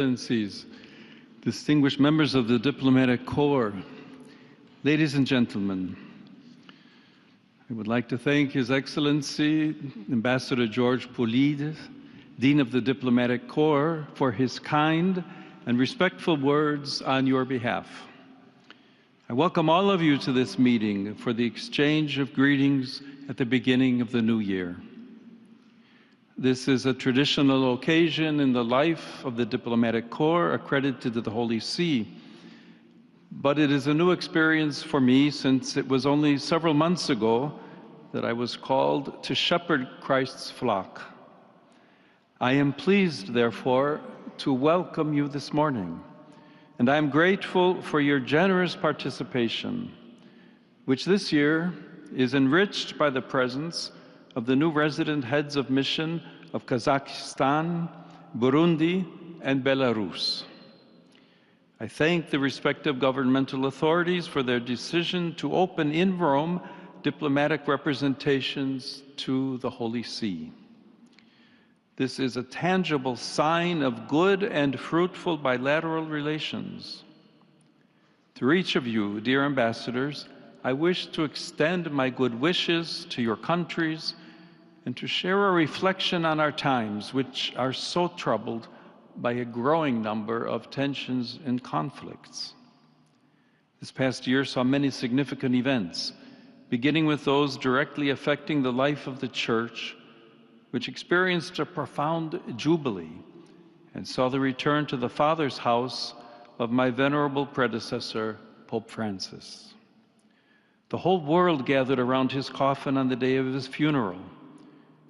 Excellencies, distinguished members of the Diplomatic Corps, ladies and gentlemen, I would like to thank His Excellency, Ambassador George Pulides, Dean of the Diplomatic Corps, for his kind and respectful words on your behalf. I welcome all of you to this meeting for the exchange of greetings at the beginning of the new year. This is a traditional occasion in the life of the Diplomatic Corps accredited to the Holy See, but it is a new experience for me since it was only several months ago that I was called to shepherd Christ's flock. I am pleased, therefore, to welcome you this morning, and I am grateful for your generous participation, which this year is enriched by the presence of the new resident heads of mission of Kazakhstan, Burundi, and Belarus. I thank the respective governmental authorities for their decision to open in Rome diplomatic representations to the Holy See. This is a tangible sign of good and fruitful bilateral relations. To each of you, dear ambassadors, I wish to extend my good wishes to your countries and to share a reflection on our times, which are so troubled by a growing number of tensions and conflicts. This past year saw many significant events, beginning with those directly affecting the life of the Church, which experienced a profound jubilee and saw the return to the Father's house of my venerable predecessor, Pope Francis. The whole world gathered around his coffin on the day of his funeral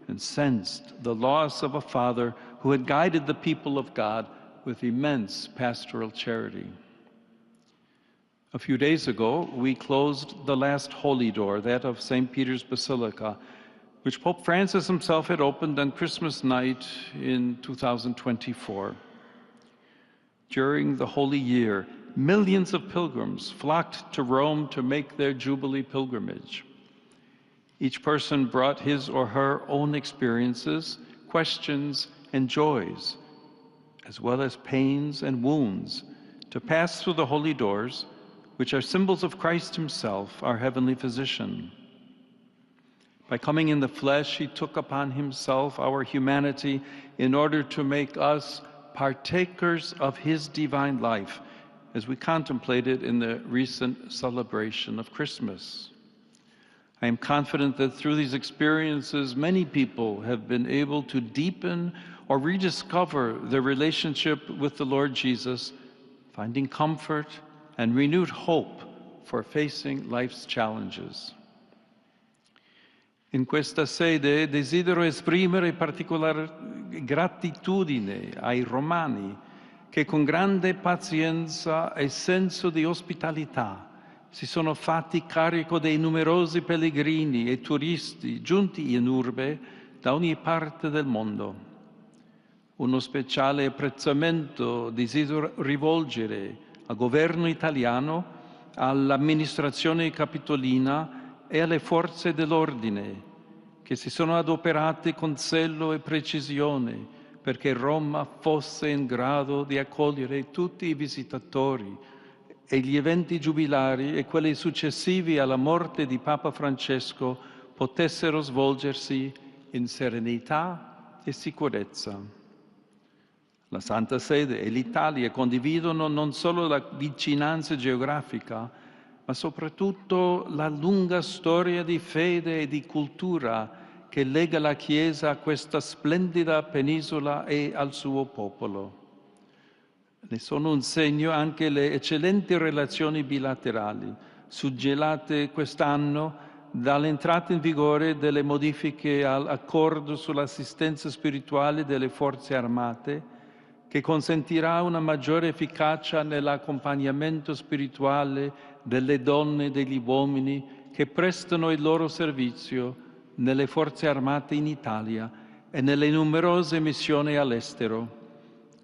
and sensed the loss of a father who had guided the people of God with immense pastoral charity. A few days ago, we closed the last holy door, that of St. Peter's Basilica, which Pope Francis himself had opened on Christmas night in 2024. During the Holy Year, millions of pilgrims flocked to Rome to make their Jubilee pilgrimage. Each person brought his or her own experiences, questions, and joys, as well as pains and wounds, to pass through the holy doors, which are symbols of Christ himself, our heavenly physician. By coming in the flesh, he took upon himself our humanity in order to make us partakers of his divine life, as we contemplated in the recent celebration of Christmas. I am confident that through these experiences, many people have been able to deepen or rediscover their relationship with the Lord Jesus, finding comfort and renewed hope for facing life's challenges. In questa sede desidero esprimere particolare gratitudine ai romani che con grande pazienza e senso di ospitalità si sono fatti carico dei numerosi pellegrini e turisti giunti in urbe da ogni parte del mondo. Uno speciale apprezzamento desidero rivolgere al governo italiano, all'amministrazione capitolina e alle forze dell'ordine che si sono adoperate con zelo e precisione perché Roma fosse in grado di accogliere tutti i visitatori e gli eventi giubilari e quelli successivi alla morte di Papa Francesco potessero svolgersi in serenità e sicurezza. La Santa Sede e l'Italia condividono non solo la vicinanza geografica, ma soprattutto la lunga storia di fede e di cultura che lega la Chiesa a questa splendida penisola e al suo popolo. Ne sono un segno anche le eccellenti relazioni bilaterali, suggellate quest'anno dall'entrata in vigore delle modifiche all'accordo sull'assistenza spirituale delle forze armate, che consentirà una maggiore efficacia nell'accompagnamento spirituale delle donne e degli uomini che prestano il loro servizio nelle forze armate in Italia e nelle numerose missioni all'estero,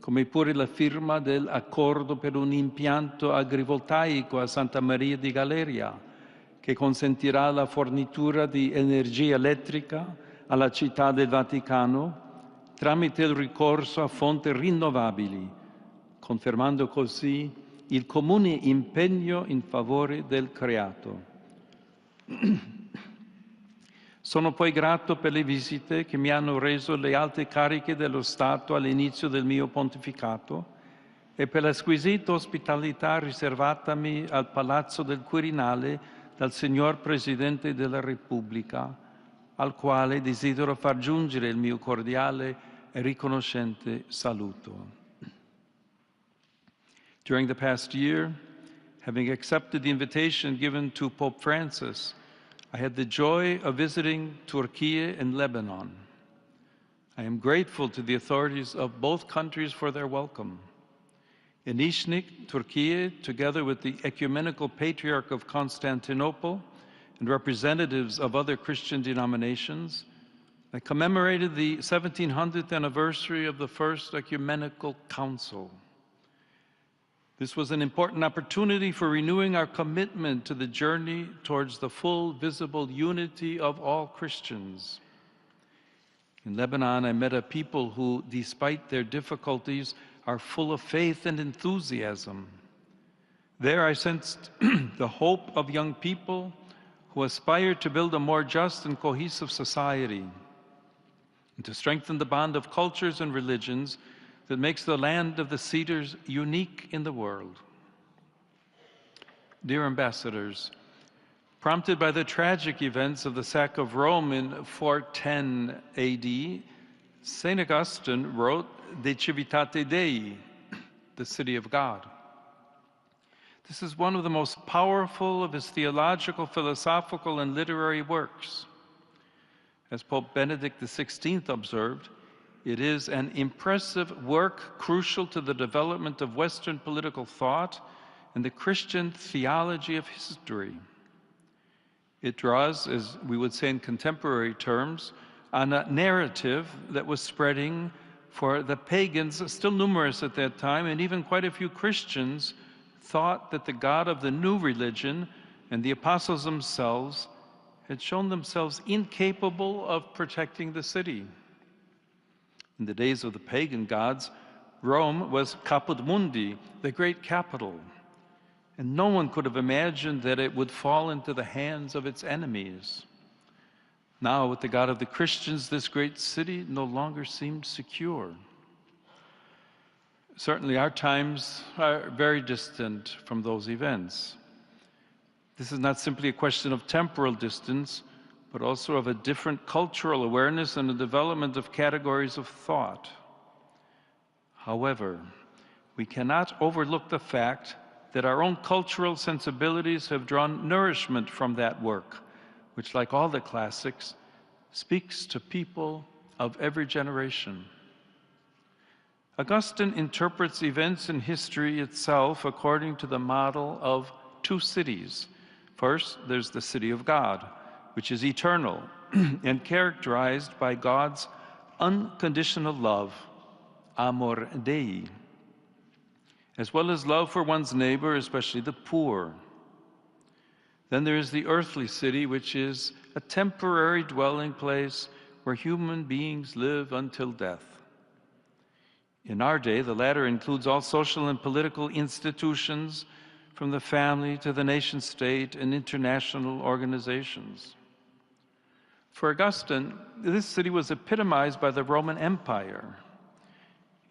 come pure la firma dell'accordo per un impianto agrivoltaico a Santa Maria di Galeria, che consentirà la fornitura di energia elettrica alla città del Vaticano tramite il ricorso a fonti rinnovabili, confermando così il comune impegno in favore del creato. Sono poi grato per le visite che mi hanno reso le alte cariche dello Stato all'inizio del mio pontificato e per la squisita ospitalità riservatami al Palazzo del Quirinale dal Signor Presidente della Repubblica, al quale desidero far giungere il mio cordiale e riconoscente saluto. During the past year, having accepted the invitation given to Pope Francis, I had the joy of visiting Turkey and Lebanon. I am grateful to the authorities of both countries for their welcome. In Iznik, Turkey, together with the Ecumenical Patriarch of Constantinople and representatives of other Christian denominations, I commemorated the 1700th anniversary of the First Ecumenical Council. This was an important opportunity for renewing our commitment to the journey towards the full, visible unity of all Christians. In Lebanon, I met a people who, despite their difficulties, are full of faith and enthusiasm. There I sensed the hope of young people who aspire to build a more just and cohesive society and to strengthen the bond of cultures and religions that makes the land of the cedars unique in the world. Dear ambassadors, prompted by the tragic events of the sack of Rome in 410 AD, St. Augustine wrote De Civitate Dei, the city of God. This is one of the most powerful of his theological, philosophical, and literary works. As Pope Benedict XVI observed, it is an impressive work crucial to the development of Western political thought and the Christian theology of history. It draws, as we would say in contemporary terms, on a narrative that was spreading for the pagans, still numerous at that time, and even quite a few Christians thought that the God of the new religion and the apostles themselves had shown themselves incapable of protecting the city. In the days of the pagan gods, Rome was Caput Mundi, the great capital, and no one could have imagined that it would fall into the hands of its enemies. Now, with the God of the Christians, this great city no longer seemed secure. Certainly, our times are very distant from those events. This is not simply a question of temporal distance, but also of a different cultural awareness and the development of categories of thought. However, we cannot overlook the fact that our own cultural sensibilities have drawn nourishment from that work, which, like all the classics, speaks to people of every generation. Augustine interprets events in history itself according to the model of two cities. First, there's the city of God, which is eternal and characterized by God's unconditional love, amor Dei, as well as love for one's neighbor, especially the poor. Then there is the earthly city, which is a temporary dwelling place where human beings live until death. In our day, the latter includes all social and political institutions, from the family to the nation state and international organizations. For Augustine, this city was epitomized by the Roman Empire.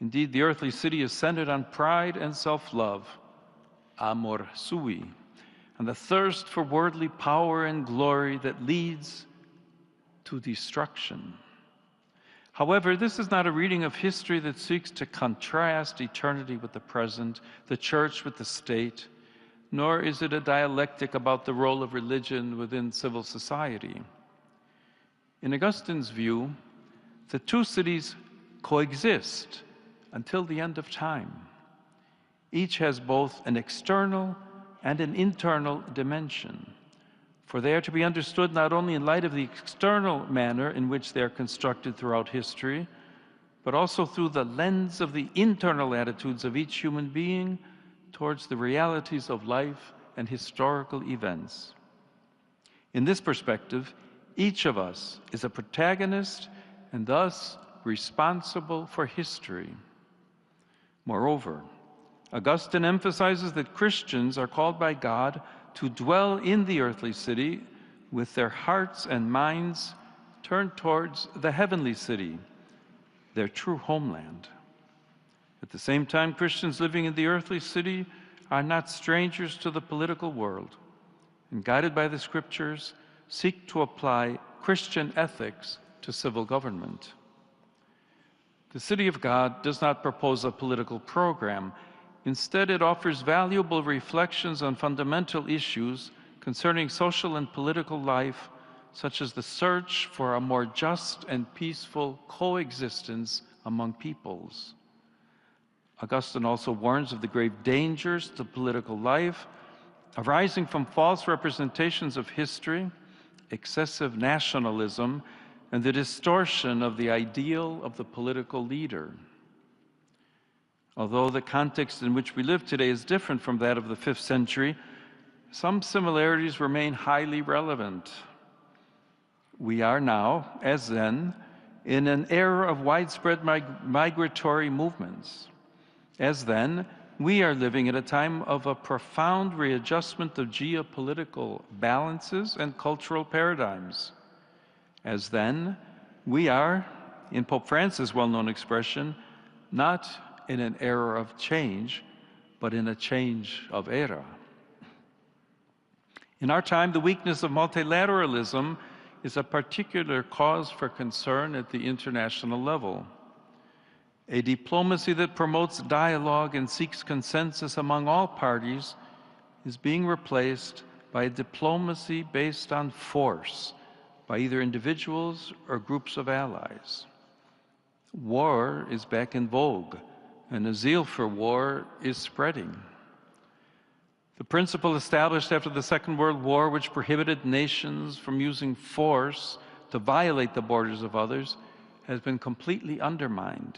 Indeed, the earthly city is centered on pride and self-love, amor sui, and the thirst for worldly power and glory that leads to destruction. However, this is not a reading of history that seeks to contrast eternity with the present, the church with the state, nor is it a dialectic about the role of religion within civil society. In Augustine's view, the two cities coexist until the end of time. Each has both an external and an internal dimension, for they are to be understood not only in light of the external manner in which they are constructed throughout history, but also through the lens of the internal attitudes of each human being towards the realities of life and historical events. In this perspective, each of us is a protagonist and thus responsible for history. Moreover, Augustine emphasizes that Christians are called by God to dwell in the earthly city with their hearts and minds turned towards the heavenly city, their true homeland. At the same time, Christians living in the earthly city are not strangers to the political world, and guided by the scriptures, seek to apply Christian ethics to civil government. The City of God does not propose a political program. Instead, it offers valuable reflections on fundamental issues concerning social and political life, such as the search for a more just and peaceful coexistence among peoples. Augustine also warns of the grave dangers to political life arising from false representations of history, excessive nationalism, and the distortion of the ideal of the political leader. Although the context in which we live today is different from that of the 5th century, some similarities remain highly relevant. We are now, as then, in an era of widespread migratory movements. As then, we are living at a time of a profound readjustment of geopolitical balances and cultural paradigms. As then, we are, in Pope Francis' well-known expression, not in an era of change, but in a change of era. In our time, the weakness of multilateralism is a particular cause for concern at the international level. A diplomacy that promotes dialogue and seeks consensus among all parties is being replaced by a diplomacy based on force by either individuals or groups of allies. War is back in vogue, and a zeal for war is spreading. The principle established after the Second World War, which prohibited nations from using force to violate the borders of others, has been completely undermined.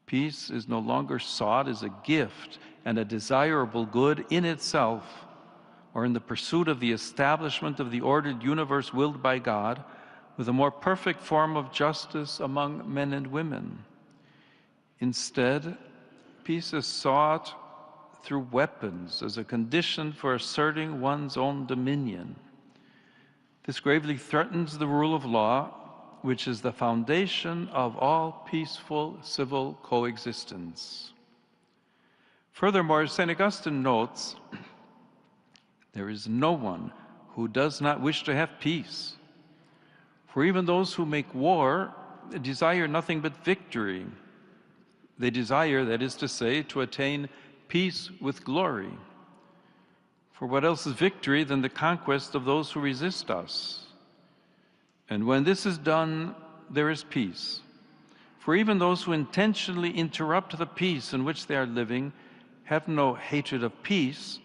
Peace is no longer sought as a gift and a desirable good in itself, or in the pursuit of the establishment of the ordered universe willed by God, with a more perfect form of justice among men and women. Instead, peace is sought through weapons as a condition for asserting one's own dominion. This gravely threatens the rule of law, which is the foundation of all peaceful civil coexistence. Furthermore, St. Augustine notes, there is no one who does not wish to have peace. For even those who make war desire nothing but victory. They desire, that is to say, to attain peace with glory. For what else is victory than the conquest of those who resist us? And when this is done, there is peace. For even those who intentionally interrupt the peace in which they are living have no hatred of peace,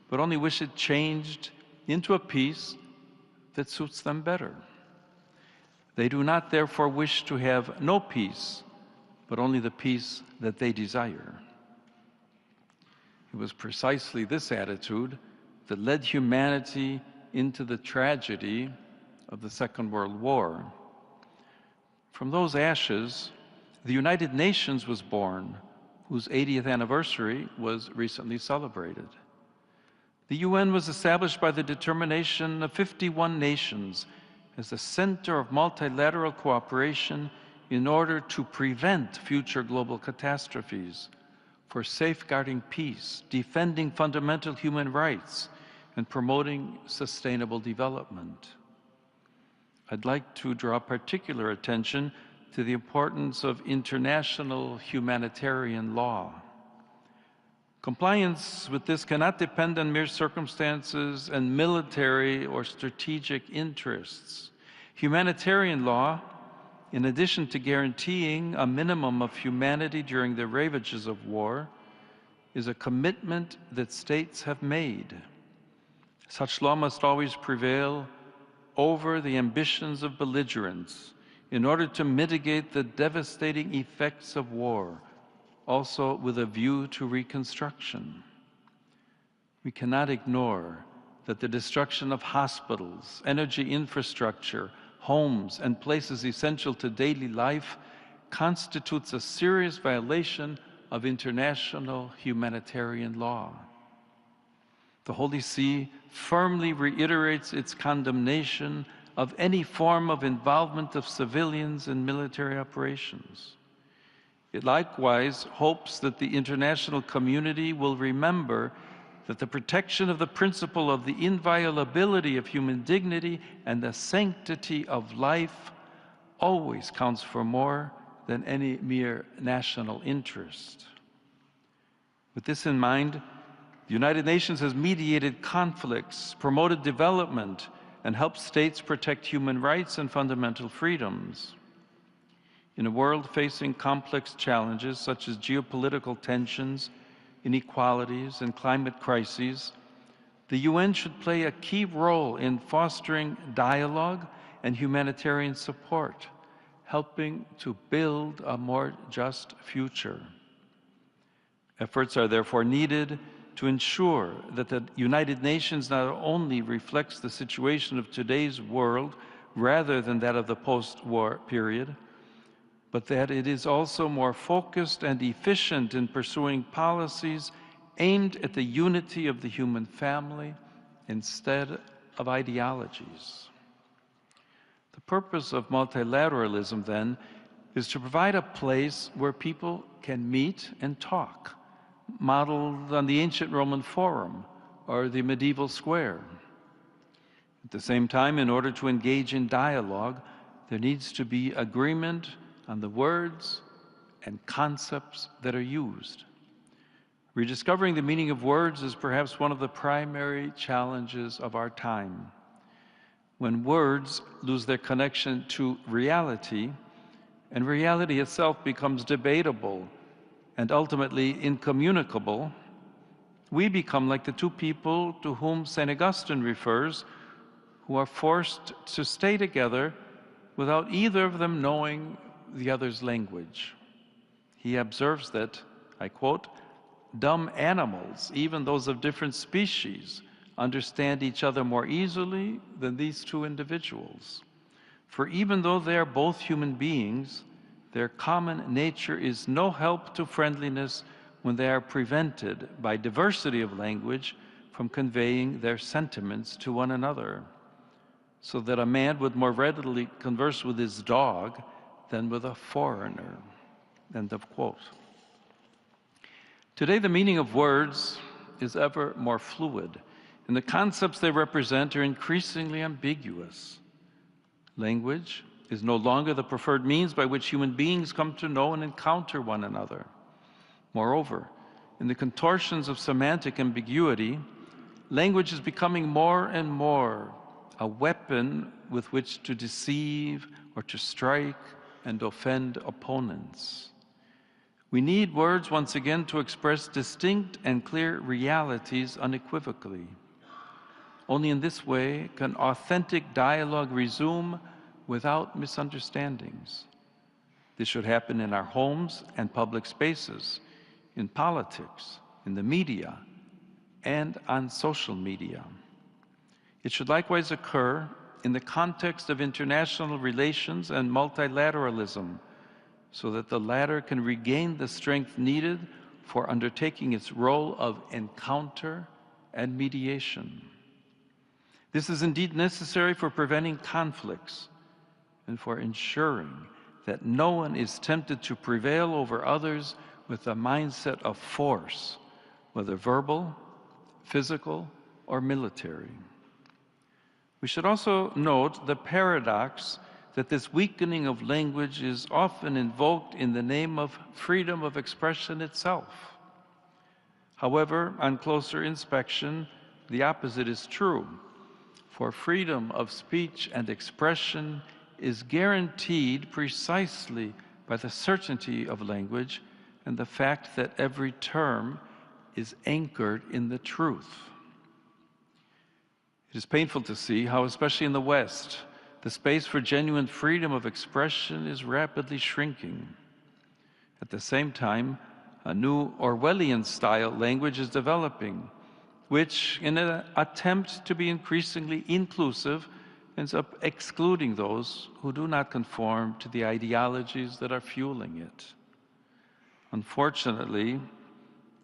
but only wish it changed into a peace that suits them better. They do not therefore wish to have no peace, but only the peace that they desire. It was precisely this attitude that led humanity into the tragedy of the Second World War. From those ashes, the United Nations was born, whose 80th anniversary was recently celebrated. The UN was established by the determination of 51 nations as the center of multilateral cooperation in order to prevent future global catastrophes, for safeguarding peace, defending fundamental human rights, and promoting sustainable development. I'd like to draw particular attention to the importance of international humanitarian law. Compliance with this cannot depend on mere circumstances and military or strategic interests. Humanitarian law, in addition to guaranteeing a minimum of humanity during the ravages of war, is a commitment that states have made. Such law must always prevail over the ambitions of belligerents in order to mitigate the devastating effects of war, also with a view to reconstruction. We cannot ignore that the destruction of hospitals, energy infrastructure, homes, and places essential to daily life constitutes a serious violation of international humanitarian law. The Holy See firmly reiterates its condemnation of any form of involvement of civilians in military operations. It likewise hopes that the international community will remember that the protection of the principle of the inviolability of human dignity and the sanctity of life always counts for more than any mere national interest. With this in mind, the United Nations has mediated conflicts, promoted development, and helped states protect human rights and fundamental freedoms. In a world facing complex challenges such as geopolitical tensions, inequalities, and climate crises, the UN should play a key role in fostering dialogue and humanitarian support, helping to build a more just future. Efforts are therefore needed to ensure that the United Nations not only reflects the situation of today's world rather than that of the post-war period, but that it is also more focused and efficient in pursuing policies aimed at the unity of the human family instead of ideologies. The purpose of multilateralism, then, is to provide a place where people can meet and talk, modeled on the ancient Roman Forum or the medieval square. At the same time, in order to engage in dialogue, there needs to be agreement on the words and concepts that are used. Rediscovering the meaning of words is perhaps one of the primary challenges of our time. When words lose their connection to reality, and reality itself becomes debatable and ultimately incommunicable, we become like the two people to whom St. Augustine refers, who are forced to stay together without either of them knowing the other's language. He observes that, I quote, "Dumb animals, even those of different species, understand each other more easily than these two individuals. For even though they are both human beings, their common nature is no help to friendliness when they are prevented by diversity of language from conveying their sentiments to one another, so that a man would more readily converse with his dog than with a foreigner." End of quote. Today, the meaning of words is ever more fluid, and the concepts they represent are increasingly ambiguous. Language is no longer the preferred means by which human beings come to know and encounter one another. Moreover, in the contortions of semantic ambiguity, language is becoming more and more a weapon with which to deceive or to strike and offend opponents. We need words once again to express distinct and clear realities unequivocally. Only in this way can authentic dialogue resume without misunderstandings. This should happen in our homes and public spaces, in politics, in the media, and on social media. It should likewise occur in the context of international relations and multilateralism, so that the latter can regain the strength needed for undertaking its role of encounter and mediation. This is indeed necessary for preventing conflicts and for ensuring that no one is tempted to prevail over others with a mindset of force, whether verbal, physical, or military. We should also note the paradox that this weakening of language is often invoked in the name of freedom of expression itself. However, on closer inspection, the opposite is true, for freedom of speech and expression is guaranteed precisely by the certainty of language and the fact that every term is anchored in the truth. It is painful to see how, especially in the West, the space for genuine freedom of expression is rapidly shrinking. At the same time, a new Orwellian-style language is developing, which, in an attempt to be increasingly inclusive, ends up excluding those who do not conform to the ideologies that are fueling it. Unfortunately,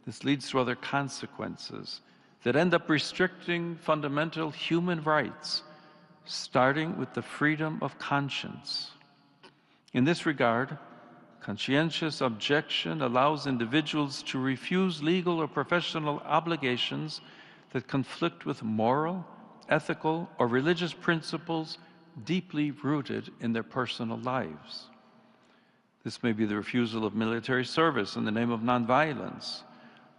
this leads to other consequences that end up restricting fundamental human rights, starting with the freedom of conscience. In this regard, conscientious objection allows individuals to refuse legal or professional obligations that conflict with moral, ethical, or religious principles deeply rooted in their personal lives. This may be the refusal of military service in the name of nonviolence,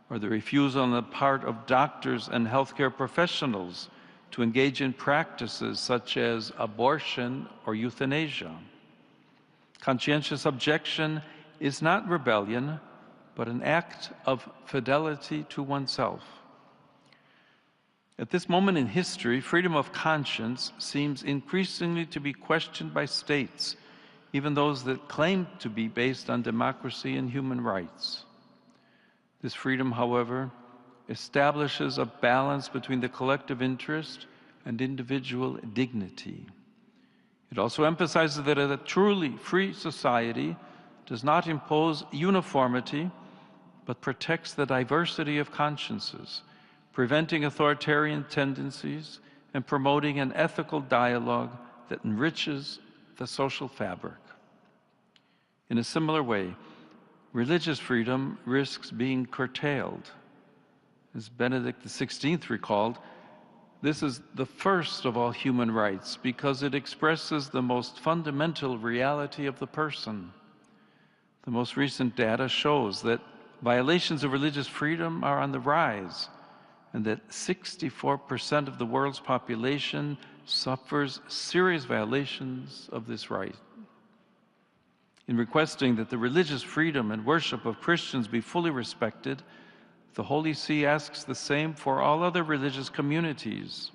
or the refusal on the part of doctors and healthcare professionals to engage in practices such as abortion or euthanasia. Conscientious objection is not rebellion, but an act of fidelity to oneself. At this moment in history, freedom of conscience seems increasingly to be questioned by states, even those that claim to be based on democracy and human rights. This freedom, however, establishes a balance between the collective interest and individual dignity. It also emphasizes that a truly free society does not impose uniformity, but protects the diversity of consciences, preventing authoritarian tendencies and promoting an ethical dialogue that enriches the social fabric. In a similar way, religious freedom risks being curtailed. As Benedict XVI recalled, this is the first of all human rights because it expresses the most fundamental reality of the person. The most recent data shows that violations of religious freedom are on the rise, and that 64% of the world's population suffers serious violations of this right. In requesting that the religious freedom and worship of Christians be fully respected, the Holy See asks the same for all other religious communities.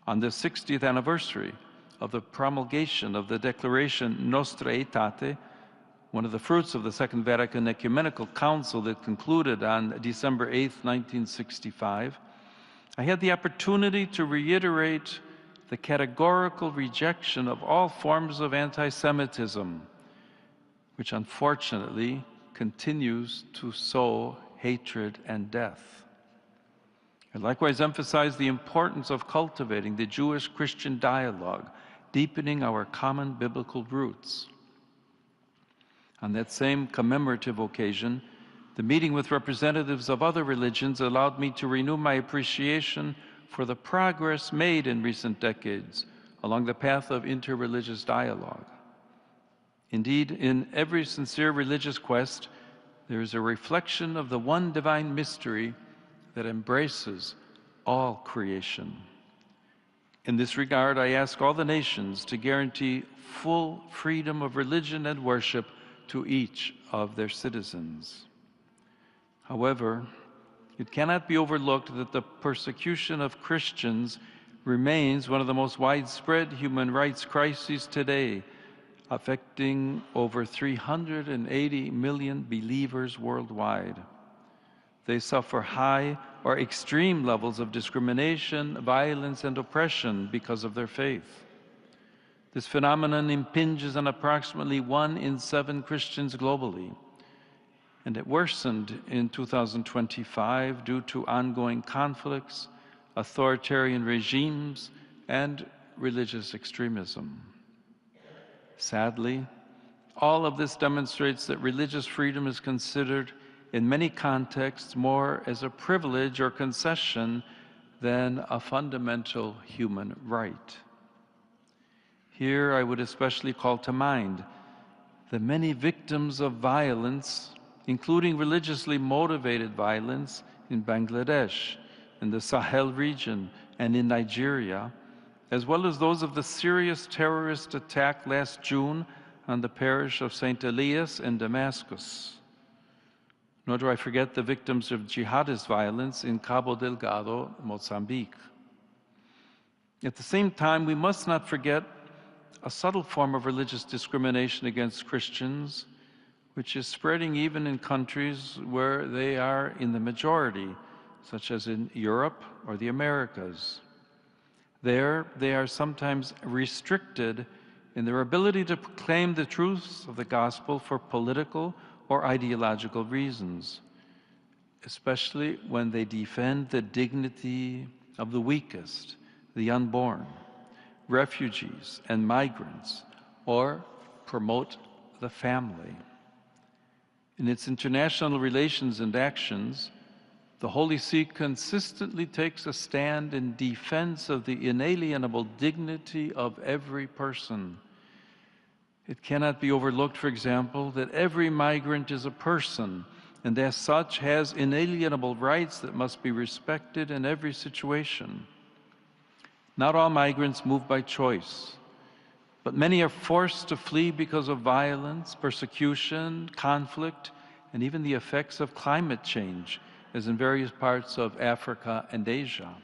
On the 60th anniversary of the promulgation of the Declaration Nostra Aetate, one of the fruits of the Second Vatican Ecumenical Council that concluded on December 8, 1965, I had the opportunity to reiterate the categorical rejection of all forms of anti-Semitism, which unfortunately continues to sow hatred and death. I likewise emphasize the importance of cultivating the Jewish-Christian dialogue, deepening our common biblical roots. On that same commemorative occasion, the meeting with representatives of other religions allowed me to renew my appreciation for the progress made in recent decades along the path of interreligious dialogue. Indeed, in every sincere religious quest, there is a reflection of the one divine mystery that embraces all creation. In this regard, I ask all the nations to guarantee full freedom of religion and worship to each of their citizens. However, it cannot be overlooked that the persecution of Christians remains one of the most widespread human rights crises today, affecting over 380 million believers worldwide. They suffer high or extreme levels of discrimination, violence, and oppression because of their faith. This phenomenon impinges on approximately 1 in 7 Christians globally, and it worsened in 2025 due to ongoing conflicts, authoritarian regimes, and religious extremism. Sadly, all of this demonstrates that religious freedom is considered in many contexts more as a privilege or concession than a fundamental human right. Here I would especially call to mind the many victims of violence, including religiously motivated violence in Bangladesh, in the Sahel region, and in Nigeria, as well as those of the serious terrorist attack last June on the parish of St. Elias in Damascus. Nor do I forget the victims of jihadist violence in Cabo Delgado, Mozambique. At the same time, we must not forget a subtle form of religious discrimination against Christians, which is spreading even in countries where they are in the majority, such as in Europe or the Americas. There, they are sometimes restricted in their ability to proclaim the truths of the gospel for political or ideological reasons, especially when they defend the dignity of the weakest, the unborn, refugees and migrants, or promote the family. In its international relations and actions, the Holy See consistently takes a stand in defense of the inalienable dignity of every person. It cannot be overlooked, for example, that every migrant is a person and as such has inalienable rights that must be respected in every situation. Not all migrants move by choice, but many are forced to flee because of violence, persecution, conflict, and even the effects of climate change, as in various parts of Africa and Asia.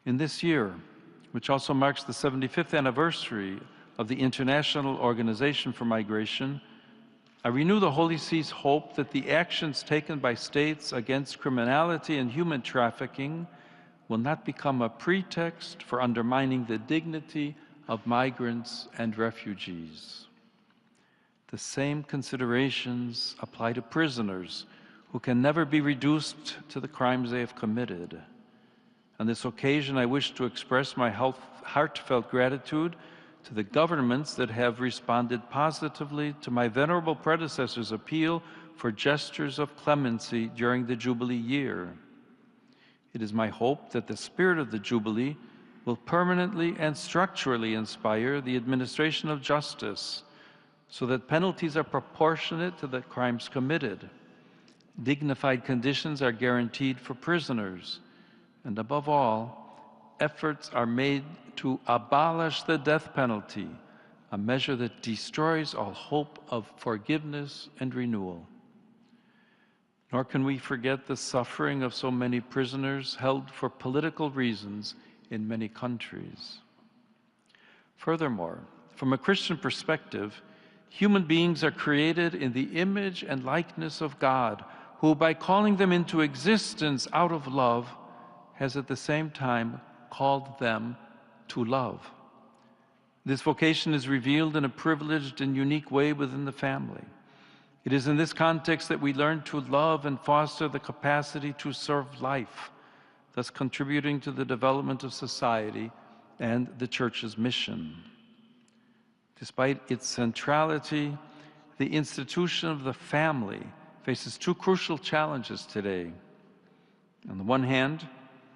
In this year, which also marks the 75th anniversary of the International Organization for Migration, I renew the Holy See's hope that the actions taken by states against criminality and human trafficking will not become a pretext for undermining the dignity of migrants and refugees. The same considerations apply to prisoners who can never be reduced to the crimes they have committed. On this occasion, I wish to express my heartfelt gratitude to the governments that have responded positively to my venerable predecessor's appeal for gestures of clemency during the Jubilee year. It is my hope that the spirit of the Jubilee will permanently and structurally inspire the administration of justice so that penalties are proportionate to the crimes committed, dignified conditions are guaranteed for prisoners, and above all, efforts are made to abolish the death penalty, a measure that destroys all hope of forgiveness and renewal. Nor can we forget the suffering of so many prisoners held for political reasons in many countries. Furthermore, from a Christian perspective, human beings are created in the image and likeness of God, who, by calling them into existence out of love, has at the same time called them to love. This vocation is revealed in a privileged and unique way within the family. It is in this context that we learn to love and foster the capacity to serve life, thus contributing to the development of society and the Church's mission. Despite its centrality, the institution of the family faces two crucial challenges today. On the one hand,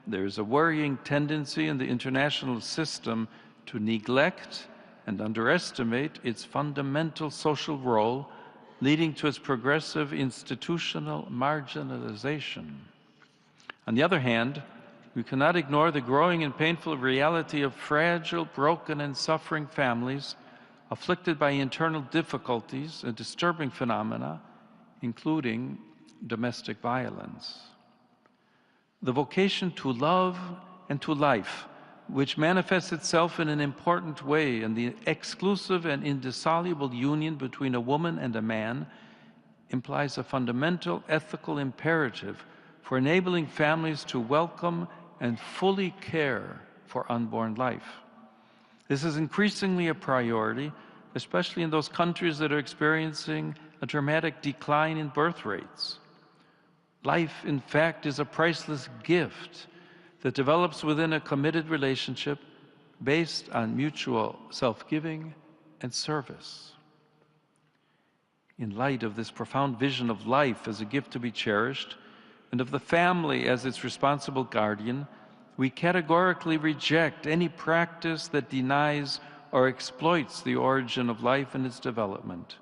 there is a worrying tendency in the international system to neglect and underestimate its fundamental social role, leading to its progressive institutional marginalization. On the other hand, we cannot ignore the growing and painful reality of fragile, broken, and suffering families afflicted by internal difficulties and disturbing phenomena, including domestic violence. The vocation to love and to life, which manifests itself in an important way in the exclusive and indissoluble union between a woman and a man, implies a fundamental ethical imperative for enabling families to welcome and fully care for unborn life. This is increasingly a priority, especially in those countries that are experiencing a dramatic decline in birth rates. Life, in fact, is a priceless gift that develops within a committed relationship based on mutual self-giving and service. In light of this profound vision of life as a gift to be cherished, and of the family as its responsible guardian, we categorically reject any practice that denies or exploits the origin of life and its development.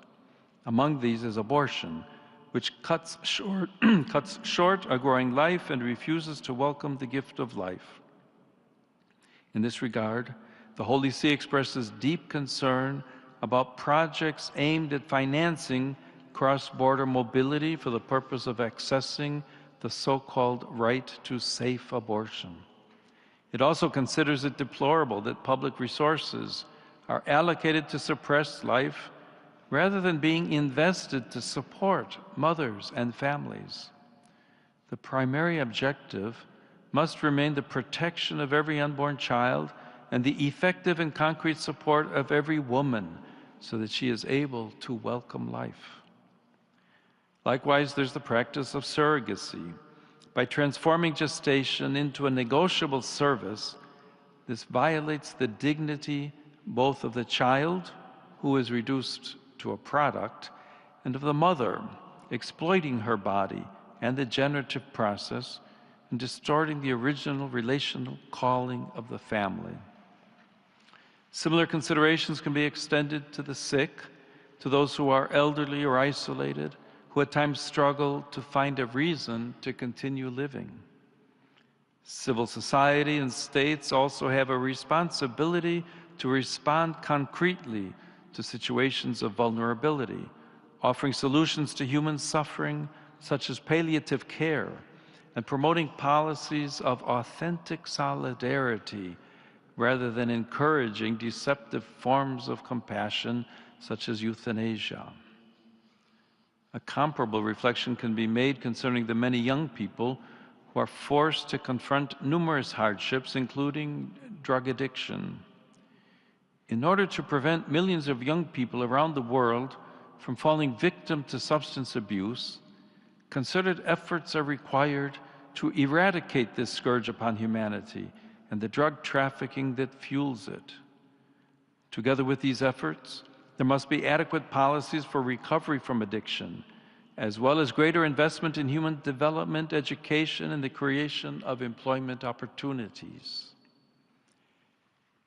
Among these is abortion, which cuts short a growing life and refuses to welcome the gift of life. In this regard, the Holy See expresses deep concern about projects aimed at financing cross-border mobility for the purpose of accessing the so-called right to safe abortion. It also considers it deplorable that public resources are allocated to suppress life rather than being invested to support mothers and families. The primary objective must remain the protection of every unborn child and the effective and concrete support of every woman so that she is able to welcome life. Likewise, there's the practice of surrogacy. By transforming gestation into a negotiable service, this violates the dignity both of the child, who is reduced to a product, and of the mother, exploiting her body and the generative process and distorting the original relational calling of the family. Similar considerations can be extended to the sick, to those who are elderly or isolated, who at times struggle to find a reason to continue living. Civil society and states also have a responsibility to respond concretely to situations of vulnerability, offering solutions to human suffering, such as palliative care, and promoting policies of authentic solidarity rather than encouraging deceptive forms of compassion, such as euthanasia. A comparable reflection can be made concerning the many young people who are forced to confront numerous hardships, including drug addiction. In order to prevent millions of young people around the world from falling victim to substance abuse, concerted efforts are required to eradicate this scourge upon humanity and the drug trafficking that fuels it. Together with these efforts, there must be adequate policies for recovery from addiction, as well as greater investment in human development, education, and the creation of employment opportunities.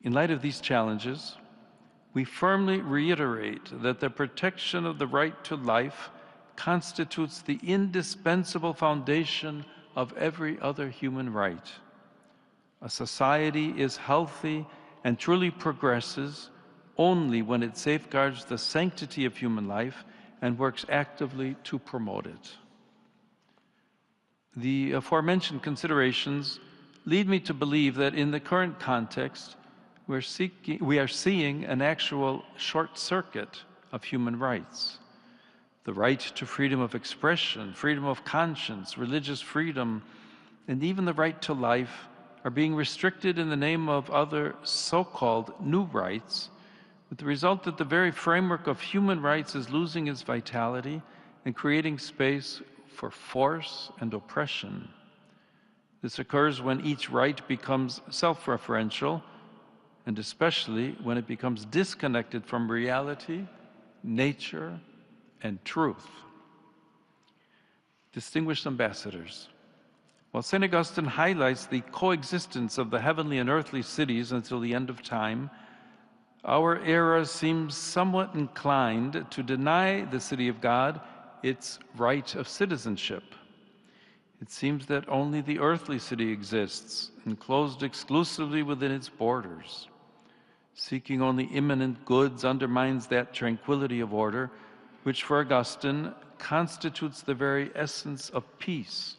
In light of these challenges, we firmly reiterate that the protection of the right to life constitutes the indispensable foundation of every other human right. A society is healthy and truly progresses only when it safeguards the sanctity of human life and works actively to promote it. The aforementioned considerations lead me to believe that in the current context, we are seeing an actual short circuit of human rights. The right to freedom of expression, freedom of conscience, religious freedom, and even the right to life are being restricted in the name of other so-called new rights, with the result that the very framework of human rights is losing its vitality and creating space for force and oppression. This occurs when each right becomes self-referential, and especially when it becomes disconnected from reality, nature, and truth. Distinguished ambassadors, while St. Augustine highlights the coexistence of the heavenly and earthly cities until the end of time, our era seems somewhat inclined to deny the city of God its right of citizenship. It seems that only the earthly city exists, enclosed exclusively within its borders. Seeking only imminent goods undermines that tranquility of order, which for Augustine constitutes the very essence of peace,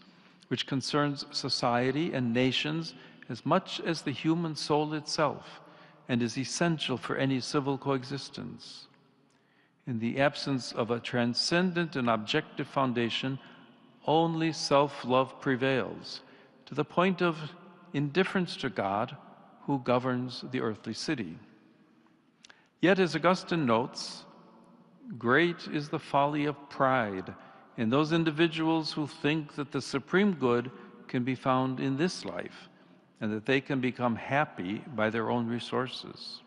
which concerns society and nations as much as the human soul itself, and is essential for any civil coexistence. In the absence of a transcendent and objective foundation, only self-love prevails, to the point of indifference to God, who governs the earthly city. Yet, as Augustine notes, great is the folly of pride in those individuals who think that the supreme good can be found in this life, and that they can become happy by their own resources.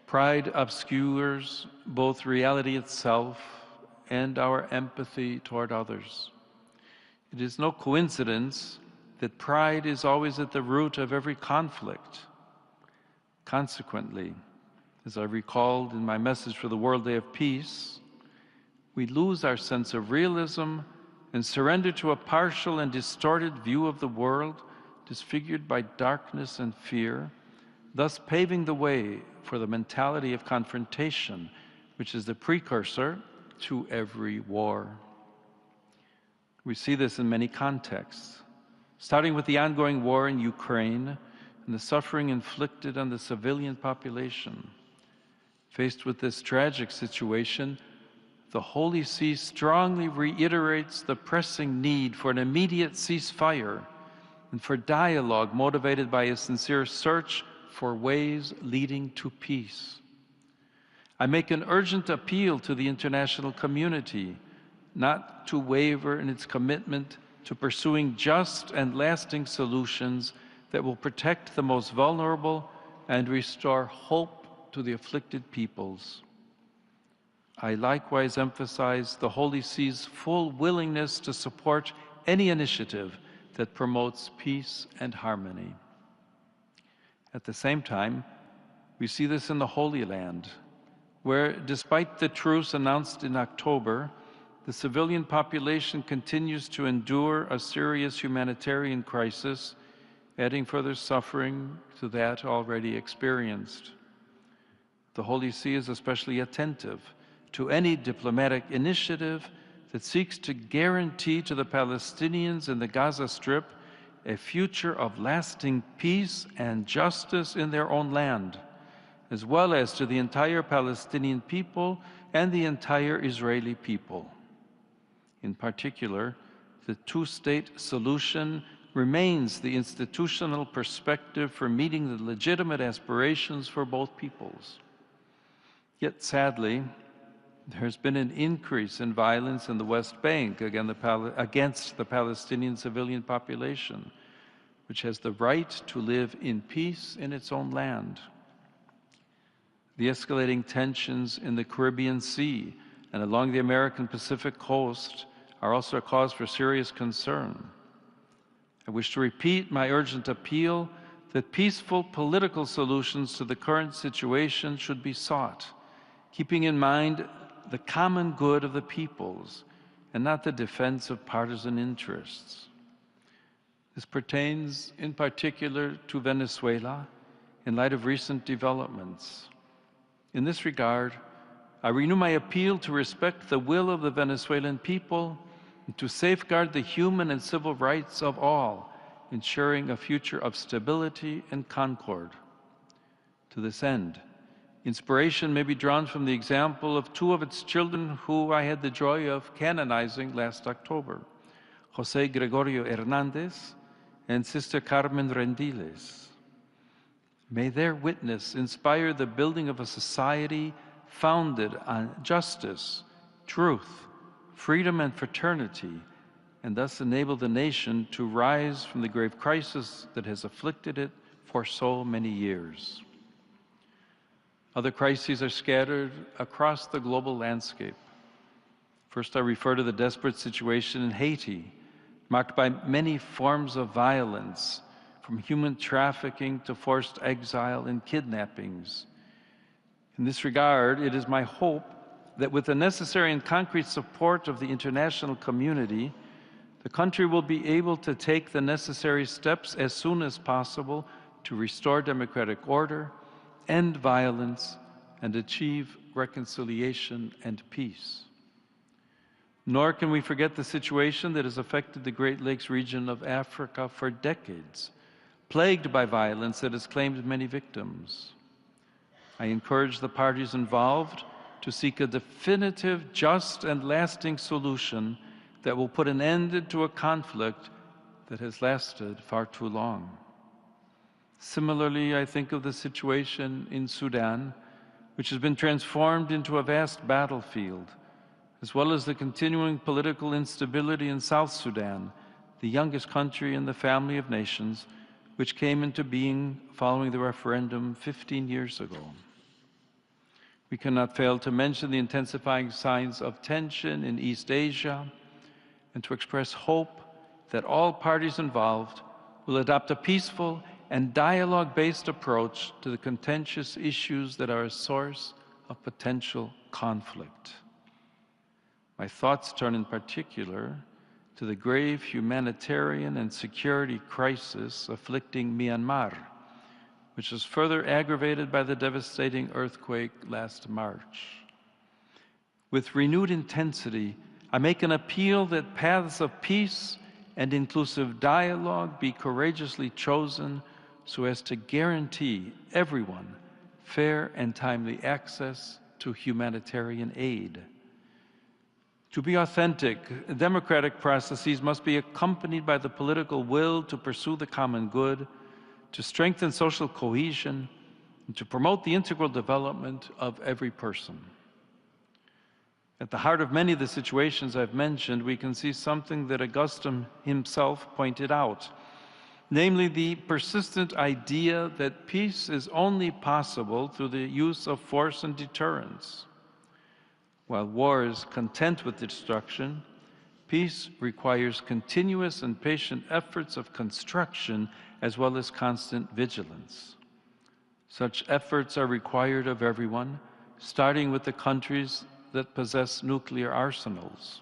Pride obscures both reality itself and our empathy toward others. It is no coincidence that pride is always at the root of every conflict. Consequently, as I recalled in my message for the World Day of Peace, we lose our sense of realism and surrender to a partial and distorted view of the world, disfigured by darkness and fear, thus paving the way for the mentality of confrontation, which is the precursor to every war. We see this in many contexts, starting with the ongoing war in Ukraine and the suffering inflicted on the civilian population. Faced with this tragic situation, the Holy See strongly reiterates the pressing need for an immediate ceasefire and for dialogue motivated by a sincere search for ways leading to peace. I make an urgent appeal to the international community not to waver in its commitment to pursuing just and lasting solutions that will protect the most vulnerable and restore hope to the afflicted peoples. I likewise emphasize the Holy See's full willingness to support any initiative that promotes peace and harmony. At the same time, we see this in the Holy Land, where, despite the truce announced in October, the civilian population continues to endure a serious humanitarian crisis, adding further suffering to that already experienced. The Holy See is especially attentive to any diplomatic initiative that seeks to guarantee to the Palestinians in the Gaza Strip a future of lasting peace and justice in their own land, as well as to the entire Palestinian people and the entire Israeli people. In particular, the two-state solution remains the institutional perspective for meeting the legitimate aspirations for both peoples. Yet sadly, there has been an increase in violence in the West Bank against the Palestinian civilian population, which has the right to live in peace in its own land. The escalating tensions in the Caribbean Sea and along the American Pacific coast are also a cause for serious concern. I wish to repeat my urgent appeal that peaceful political solutions to the current situation should be sought, keeping in mind the common good of the peoples and not the defense of partisan interests. This pertains in particular to Venezuela in light of recent developments. In this regard, I renew my appeal to respect the will of the Venezuelan people and to safeguard the human and civil rights of all, ensuring a future of stability and concord. To this end, inspiration may be drawn from the example of two of its children who I had the joy of canonizing last October, José Gregorio Hernández and Sister Carmen Rendiles. May their witness inspire the building of a society founded on justice, truth, freedom, and fraternity, and thus enable the nation to rise from the grave crisis that has afflicted it for so many years. Other crises are scattered across the global landscape. First, I refer to the desperate situation in Haiti, marked by many forms of violence, from human trafficking to forced exile and kidnappings. In this regard, it is my hope that with the necessary and concrete support of the international community, the country will be able to take the necessary steps as soon as possible to restore democratic order, end violence, and achieve reconciliation and peace. Nor can we forget the situation that has affected the Great Lakes region of Africa for decades, plagued by violence that has claimed many victims. I encourage the parties involved to seek a definitive, just, and lasting solution that will put an end to a conflict that has lasted far too long. Similarly, I think of the situation in Sudan, which has been transformed into a vast battlefield, as well as the continuing political instability in South Sudan, the youngest country in the family of nations, which came into being following the referendum 15 years ago. We cannot fail to mention the intensifying signs of tension in East Asia and to express hope that all parties involved will adopt a peaceful and dialogue-based approach to the contentious issues that are a source of potential conflict. My thoughts turn in particular to the grave humanitarian and security crisis afflicting Myanmar, which was further aggravated by the devastating earthquake last March. With renewed intensity, I make an appeal that paths of peace and inclusive dialogue be courageously chosen so as to guarantee everyone fair and timely access to humanitarian aid. To be authentic, democratic processes must be accompanied by the political will to pursue the common good, to strengthen social cohesion, and to promote the integral development of every person. At the heart of many of the situations I've mentioned, we can see something that Augustine himself pointed out, namely the persistent idea that peace is only possible through the use of force and deterrence. While war is content with destruction, peace requires continuous and patient efforts of construction as well as constant vigilance. Such efforts are required of everyone, starting with the countries that possess nuclear arsenals.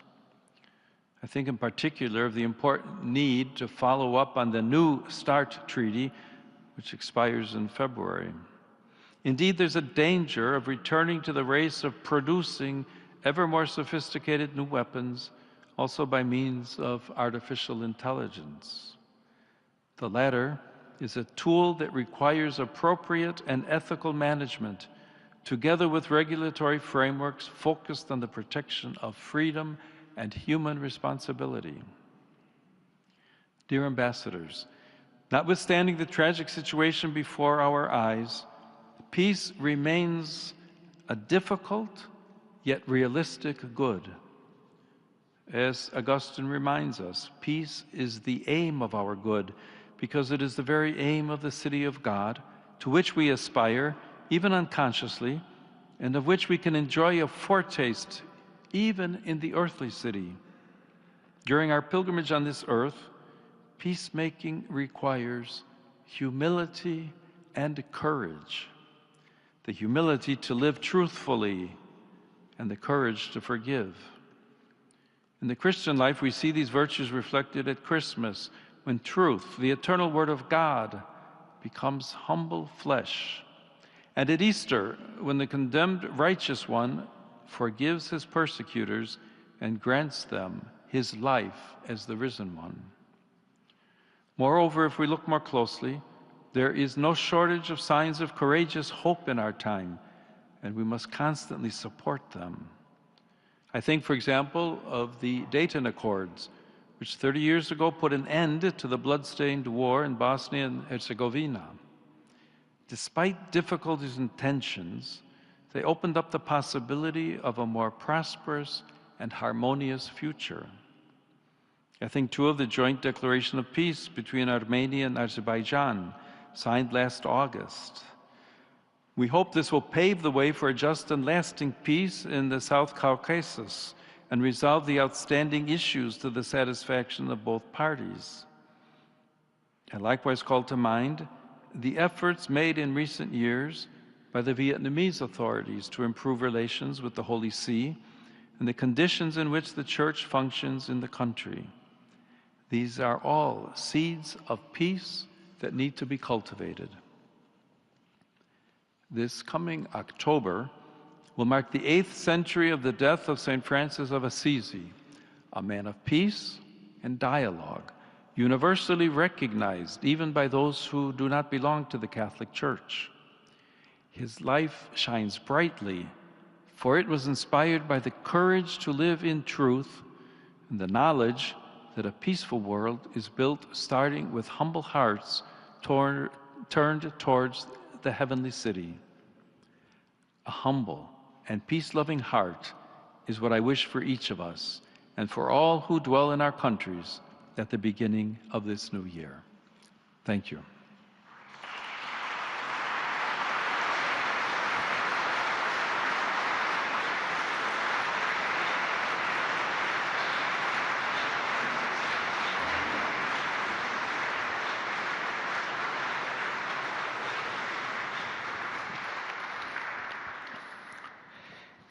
I think in particular of the important need to follow up on the New START treaty, which expires in February. Indeed, there's a danger of returning to the race of producing ever more sophisticated new weapons, also by means of artificial intelligence. The latter is a tool that requires appropriate and ethical management, together with regulatory frameworks focused on the protection of freedom and human responsibility. Dear ambassadors, notwithstanding the tragic situation before our eyes, peace remains a difficult yet realistic good. As Augustine reminds us, peace is the aim of our good, because it is the very aim of the city of God, to which we aspire, even unconsciously, and of which we can enjoy a foretaste even in the earthly city. During our pilgrimage on this earth, peacemaking requires humility and courage. The humility to live truthfully and the courage to forgive. In the Christian life, we see these virtues reflected at Christmas, when truth, the eternal Word of God, becomes humble flesh. And at Easter, when the condemned righteous one forgives his persecutors and grants them his life as the risen one. Moreover, if we look more closely, there is no shortage of signs of courageous hope in our time, and we must constantly support them. I think, for example, of the Dayton Accords, which 30 years ago put an end to the blood-stained war in Bosnia and Herzegovina. Despite difficulties and tensions, they opened up the possibility of a more prosperous and harmonious future. I think, too, of the joint declaration of peace between Armenia and Azerbaijan, signed last August. We hope this will pave the way for a just and lasting peace in the South Caucasus and resolve the outstanding issues to the satisfaction of both parties. I likewise call to mind the efforts made in recent years by the Vietnamese authorities to improve relations with the Holy See and the conditions in which the Church functions in the country. These are all seeds of peace that need to be cultivated. This coming October will mark the 8th century of the death of St. Francis of Assisi, a man of peace and dialogue, universally recognized even by those who do not belong to the Catholic Church. His life shines brightly, for it was inspired by the courage to live in truth and the knowledge that a peaceful world is built starting with humble hearts turned towards the heavenly city. A humble and peace-loving heart is what I wish for each of us and for all who dwell in our countries at the beginning of this new year. Thank you.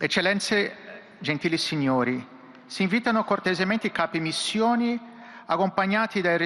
Eccellenze, gentili signori, si invitano cortesemente i capi missioni accompagnati dai